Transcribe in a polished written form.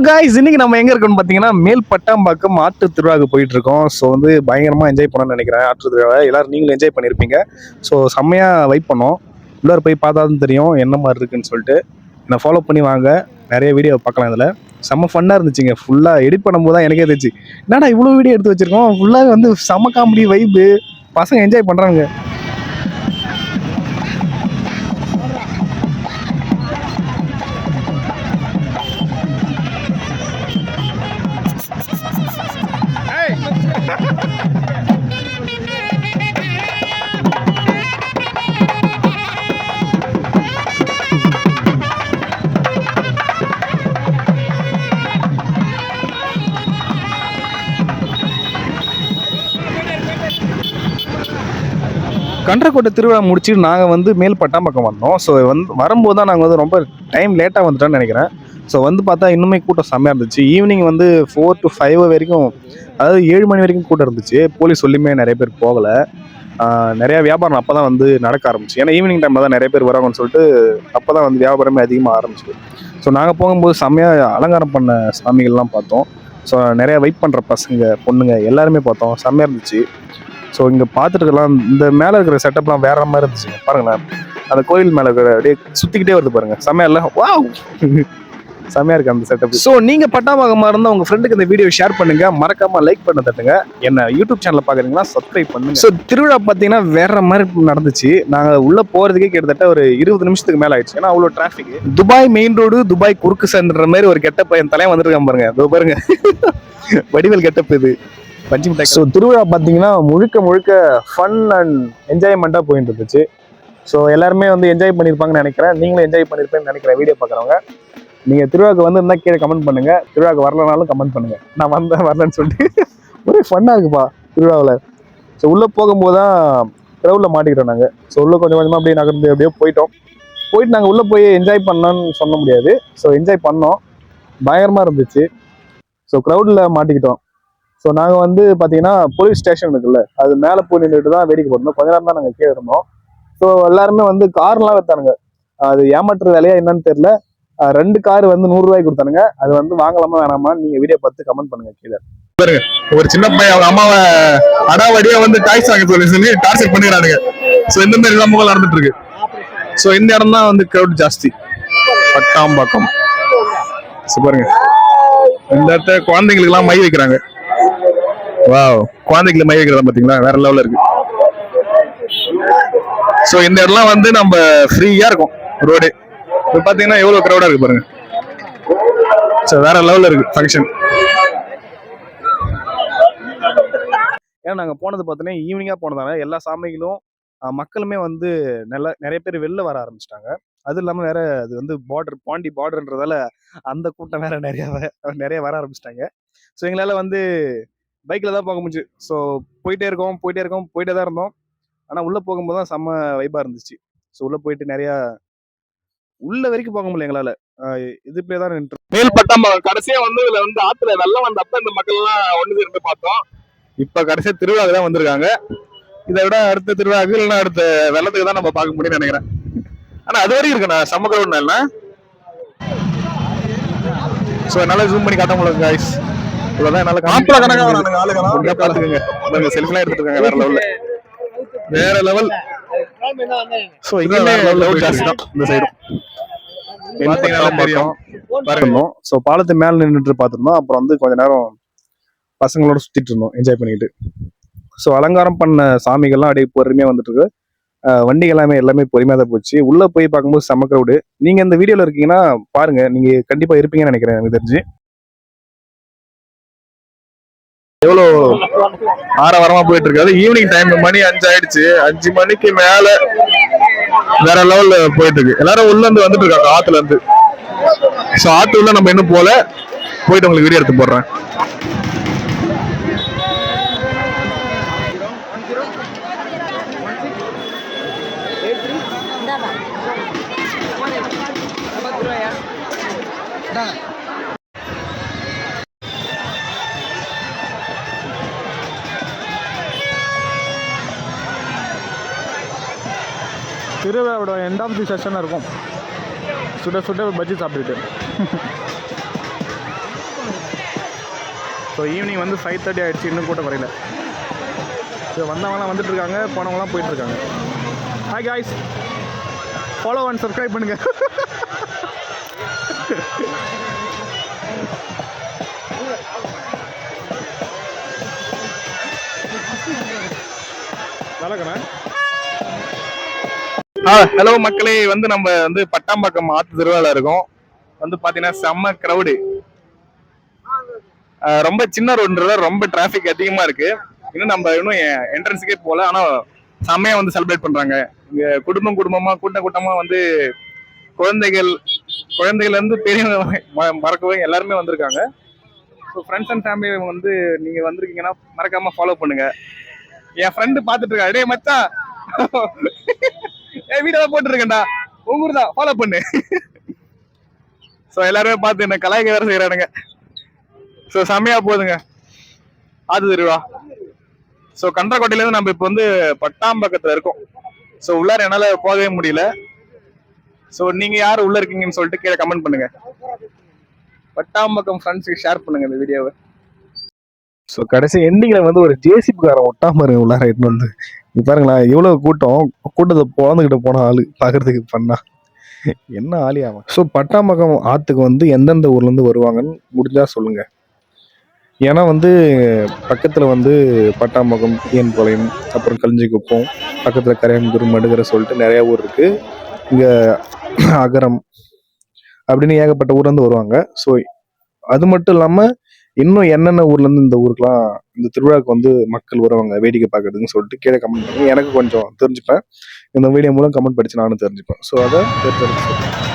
Guys இன்னைக்கு நம்ம எங்க இருக்கோம்னு பாத்தீங்கன்னா மேல் பட்டாம்பாக்கம் ஆற்று திருவிழாக்கு போயிட்டு இருக்கோம். ஸோ வந்து பயங்கரமா என்ஜாய் பண்ணணும்னு நினைக்கிறேன் ஆற்று திருவிழாவை. எல்லாரும் நீங்களும் என்ஜாய் பண்ணியிருப்பீங்க. ஸோ செம்மையா வைப் பண்ணோம். உள்ளார போய் பார்த்தா தான் தெரியும் என்ன மாதிரி இருக்குன்னு சொல்லிட்டு. என்னை ஃபாலோ பண்ணி வாங்க, நிறைய வீடியோ பார்க்கலாம். இதில் செம்ம ஃபன்னாக இருந்துச்சுங்க. ஃபுல்லாக எடிட் பண்ணும்போது தான் எனக்கே இருந்துச்சு, என்னடா இவ்வளோ வீடியோ எடுத்து வச்சிருக்கோம், ஃபுல்லாக வந்து செம்ம காமெடி வைப்பு, பசங்க என்ஜாய் பண்ணுறாங்க. கன்றக்கோட்டை திருவிழா முடிச்சுட்டு நாங்கள் வந்து மேல் பட்டாம்பாக்கம் வந்தோம். ஸோ வரும்போது தான் நாங்கள் வந்து ரொம்ப டைம் லேட்டாக வந்துட்டோன்னு நினைக்கிறேன். ஸோ வந்து பார்த்தா இன்னுமே கூட்டம் செம்மையாக இருந்துச்சு. ஈவினிங் வந்து 4 to 5 வரைக்கும், அதாவது 7 மணி வரைக்கும் கூட்டம் இருந்துச்சு. போலீஸ் சொல்லியுமே நிறைய பேர் போகலை. நிறையா வியாபாரம் அப்போ தான் வந்து நடக்க ஆரம்பிச்சு. ஏன்னா ஈவினிங் டைமில் தான் நிறைய பேர் வராங்கன்னு சொல்லிட்டு அப்போ தான் வந்து வியாபாரமே அதிகமாக ஆரம்பிச்சு. ஸோ நாங்கள் போகும்போது செம்மையாக அலங்காரம் பண்ண சாமிகள்லாம் பார்த்தோம். ஸோ நிறையா வெயிட் பண்ணுற பசங்க பொண்ணுங்க எல்லாருமே பார்த்தோம். செம்மையாக இருந்துச்சு. ஸோ இங்கே பார்த்துட்டு இருக்கலாம். இந்த மேலே இருக்கிற செட்டப்லாம் வேற மாதிரி இருந்துச்சு பாருங்களேன். அந்த கோயில் மேலே இருக்கிற அப்படியே சுற்றிக்கிட்டே வருது பாருங்க, செம்மையா இல்லை? வாவ், செம்மையா இருக்கு அந்த செட்டப். ஸோ நீங்கள் பட்டாம்பாக்கமாக இருந்தால் உங்கள் ஃப்ரெண்டுக்கு இந்த வீடியோ ஷேர் பண்ணுங்க, மறக்காம லைக் பண்ண தட்டுங்க. என்ன யூடியூப் சேனலில் பார்க்குறீங்களா, சப்ஸ்கிரைப் பண்ணுங்க. ஸோ திருவிழா பார்த்தீங்கன்னா வேற மாதிரி நடந்துச்சு. நாங்கள் உள்ளே போகிறதுக்கே கிட்டத்தட்ட ஒரு 20 நிமிஷத்துக்கு மேலே ஆயிடுச்சு. ஏன்னா அவ்வளோ traffic. Dubai main road, Dubai குறுக்கு சந்துன்ற மாதிரி ஒரு கெட்டப் என் தலையை வந்துருக்கான் பாருங்க. இதோ பாருங்க, வடிவேல் கெட்டப் இது. ஸோ திருவிழா பார்த்தீங்கன்னா முழுக்க முழுக்க ஃபன் அண்ட் என்ஜாய்மெண்ட்டாக போயிட்டு இருந்துச்சு. ஸோ எல்லாருமே வந்து என்ஜாய் பண்ணியிருப்பாங்கன்னு நினைக்கிறேன். நீங்களும் என்ஜாய் பண்ணியிருப்பேன்னு நினைக்கிறேன். வீடியோ பார்க்குறவங்க நீங்கள் திருவிழாவுக்கு வந்து இருந்தால் கீழே கமெண்ட் பண்ணுங்கள். திருவிழாவுக்கு வரலனாலும் கமெண்ட் பண்ணுங்கள், நான் வரலன்னு சொல்லிட்டு. ஒரே ஃபன்னாக இருக்குப்பா திருவிழாவில். ஸோ உள்ளே போகும்போது தான் க்ரௌடில் மாட்டிக்கிட்டோம் நாங்கள். ஸோ உள்ளே கொஞ்சம் கொஞ்சமாக அப்படியே நகர்ந்து அப்படியே போயிட்டு நாங்கள் உள்ளே போய் என்ஜாய் பண்ணோன்னு சொல்ல முடியாது. ஸோ என்ஜாய் பண்ணோம், பயங்கரமாக இருந்துச்சு. ஸோ க்ரௌடில் மாட்டிக்கிட்டோம். ஸோ நாங்கள் வந்து பார்த்தீங்கன்னா போலீஸ் ஸ்டேஷன் இருக்குல்ல, அது மேலே போய் நின்றுட்டு தான் வேடிக்கை போடணும். கொஞ்ச நேரம் தான் நாங்கள் கீழே இருந்தோம். ஸோ எல்லாருமே வந்து கார்லாம் வைத்தானுங்க. அது ஏமாற்றுற வேலையா என்னன்னு தெரியல. 2 கார் வந்து 100 ரூபாய்க்கு கொடுத்தானுங்க. அது வந்து வாங்கலாமா வேணாமா நீங்க வீடியோ பார்த்து கமெண்ட் பண்ணுங்க கீழே. ஒரு சின்ன பையன் அவங்க அம்மாவை அடாவடியா வந்து டாய்ஸ் வாங்க சொல்லி டார்ச்சர் பண்ணிடுறானுங்க. ஸோ இந்த மாதிரி சம்பவங்கள் நடந்துட்டு இருக்கு. ஸோ இந்த இடம் தான் வந்து கிரௌட் ஜாஸ்தி, பட்டாம்பாக்கம். பாருங்க, இந்த இடத்த குழந்தைங்களுக்கு எல்லாம் மை வைக்கிறாங்க. வாவ், குழந்தைகளை மை வைக்கிறதா பாத்தீங்களா, வேற லெவல்ல இருக்கு. சோ இந்த இடம்லாம் வந்து நம்ம ஃப்ரீயா இருக்கும் ரோடு. இப்ப பாத்தீங்கன்னா எவ்வளவு கிரௌடா இருக்கு பாருங்க. சோ வேற லெவல்ல இருக்கு ஃபங்க்ஷன். ஏன்னா நாங்க போனது பாத்தீங்கன்னா ஈவினிங்கா போனதால எல்லா சாமிகளும் மக்களுமே வந்து நிறைய பேர் வெளில வர ஆரம்பிச்சிட்டாங்க. அது இல்லாம வேற அது வந்து பாண்டி பார்டர்ன்றதால அந்த கூட்டம் வேற நிறைய வர ஆரம்பிச்சிட்டாங்க. ஸோ எங்களால வந்து பைக்கில் தான் போக முடிஞ்சு. ஸோ போயிட்டே தான் இருந்தோம். ஆனால் உள்ளே போகும்போது தான் செம்ம வைப்பாக இருந்துச்சு. ஸோ உள்ளே போயிட்டு நிறையா உள்ள வரைக்கும் போக முடியல எங்களால். இதுப்பே தான் நின்று மேல் பட்டாம்பாக்கம் கடைசியாக வந்து இதில் வந்து ஆற்றுல வெள்ளம் வந்தப்ப இந்த மக்கள்லாம் ஒன்று சேர்ந்து பார்த்தோம். இப்போ கடைசியாக திருவிழாவுக்கு தான் வந்திருக்காங்க. இதை விட அடுத்த திருவிழாவுக்கு இல்லைன்னா அடுத்த வெள்ளத்துக்கு தான் நம்ம பார்க்க முடியும்னு நினைக்கிறேன். ஆனால் அது வரைக்கும் இருக்கு நான் செம்ம கிரௌட் இல்லை. ஸோ என்னால் ஜூம் பண்ணி காட்ட முடியல காய்ஸ். இவ்வளவுதான் என்னால பாத்துக்கோங்க. செல்ஃபிலாம் எடுத்துட்டு இருக்காங்க வேற லெவல்ல, வேற லெவல். சோ இங்கமே லெவல் ஜாஸ்தி தான் இந்த சைடு பாத்தீங்கன்னா தெரியும் பாருங்க. சோ பாலத்து மேல நின்றுட்டு பாத்துருந்தோம். அப்புறம் வந்து கொஞ்ச நேரம் பசங்களோட சுத்திட்டு இருந்தோம், என்ஜாய் பண்ணிக்கிட்டு. ஸோ அலங்காரம் பண்ண சாமிகள்லாம் அப்படியே பொறுமையா வந்துட்டு இருக்கு. வண்டிகள் எல்லாமே பொறுமையா தான் போச்சு. உள்ள போய் பார்க்கும்போது செம கிரௌடு. நீங்க இந்த வீடியோல இருக்கீங்கன்னா பாருங்க, நீங்க கண்டிப்பா இருப்பீங்கன்னு நினைக்கிறேன் எனக்கு தெரிஞ்சு. எவ்வளோ ஆரவாரமா போயிட்டு இருக்காது. ஈவினிங் டைம் மணி 5 ஆயிடுச்சு. 5 மணிக்கு மேல வேற லெவல்ல போயிட்டு இருக்கு. எல்லாரும் உள்ள இருந்து வந்துட்டு இருக்காங்க ஆத்துல இருந்து. ஸோ ஆத்து உள்ள நம்ம இன்னும் போயிட்டு உங்களுக்கு வீடியோ எடுத்து போடுறேன். திருவிழாவோட எண்ட் ஆஃப் தி செஷனாக இருக்கும். சுட பஜ்ஜி சாப்பிட்டுட்டு ஸோ ஈவினிங் வந்து 5:30 ஆகிடுச்சு, இன்னும் கூட்டம் குறையில. ஸோ வந்தவங்களாம் வந்துட்டு இருக்காங்க, போனவங்களாம் போயிட்டுருக்காங்க. Hi guys, follow and subscribe பண்ணுங்கள். ஹலோ மக்களே, வந்து நம்ம வந்து பட்டாம்பாக்கம் ஆத்து திருவிழா இருக்கோம். வந்து பாத்தீங்கன்னா செம்ம கிரௌடு. ரொம்ப சின்ன ரோடுன்றத ரொம்ப டிராபிக் அதிகமா இருக்கு. இன்னும் என்ட்ரன்ஸுக்கே போல. ஆனா செம்மையா வந்து செலிப்ரேட் பண்றாங்க. இங்க குடும்பமா கூட்டமா வந்து குழந்தைகள் இருந்து பெரியவங்க மறக்கவே எல்லாருமே வந்திருக்காங்க. ஸோ ஃப்ரெண்ட்ஸ் அண்ட் ஃபேமிலி வந்து நீங்க வந்திருக்கீங்கன்னா மறக்காம ஃபாலோ பண்ணுங்க. என் ஃப்ரெண்டு பாத்துட்டு இருக்கா, டேய் மச்சான் வீடியோ போட்டு இருக்கேன்டா, உங்க ஊர் தான், ஃபாலோ பண்ணு. ஸோ எல்லாருமே பார்த்து என்ன கலாய்க்க வேற செய்யறானுங்க. ஸோ செம்மையா போகுதுங்க ஆத்து திருவிழா. ஸோ கன்றக்கோட்டையிலேருந்து நம்ம இப்போ வந்து பட்டாம்பாக்கத்தில் இருக்கோம். ஸோ உள்ளார என்னால் போகவே முடியல. ஸோ நீங்கள் யார் உள்ளே இருக்கீங்கன்னு சொல்லிட்டு கீழே கமெண்ட் பண்ணுங்க. பட்டாம்பாக்கம் ஃப்ரெண்ட்ஸுக்கு ஷேர் பண்ணுங்க இந்த வீடியோவை. ஸோ கடைசி எண்டிங்கில் வந்து ஒரு ஜேசிபிக்காரன் ஒட்டாம உள்ளார இட்டு வந்து பாருங்களா, எவ்வளோ கூட்டத்தை பிறந்துக்கிட்ட போன ஆளு பார்க்கறதுக்கு பண்ணா என்ன ஆலியாகும். ஸோ பட்டாம்பாக்கம் ஆற்றுக்கு வந்து எந்தெந்த ஊர்லேருந்து வருவாங்கன்னு முடிஞ்சா சொல்லுங்க. ஏன்னா வந்து பக்கத்தில் வந்து பட்டாம்பாக்கம், டிஎன்பாளையம், அப்புறம் கலிஞ்சிக்குப்பம், பக்கத்தில் கரையம்புதூர், மடுகரை சொல்லிட்டு நிறையா ஊர் இருக்குது. இங்கே அகரம் அப்படின்னு ஏகப்பட்ட ஊர்லேருந்து வருவாங்க. ஸோ அது மட்டும் இல்லாமல் இன்னும் என்னென்ன ஊர்லேருந்து இந்த ஊருக்குலாம் இந்த திருவிழாவுக்கு வந்து மக்கள் வருவாங்க வேடிக்கை பார்க்கறதுன்னு சொல்லிட்டு கீழே கமெண்ட் பண்ணுங்க. எனக்கு கொஞ்சம் தெரிஞ்சுப்பேன். இந்த வீடியோ மூலம் கமெண்ட் படித்து நானும் தெரிஞ்சுப்பேன். ஸோ அதை தெரிஞ்சுப்பேன்.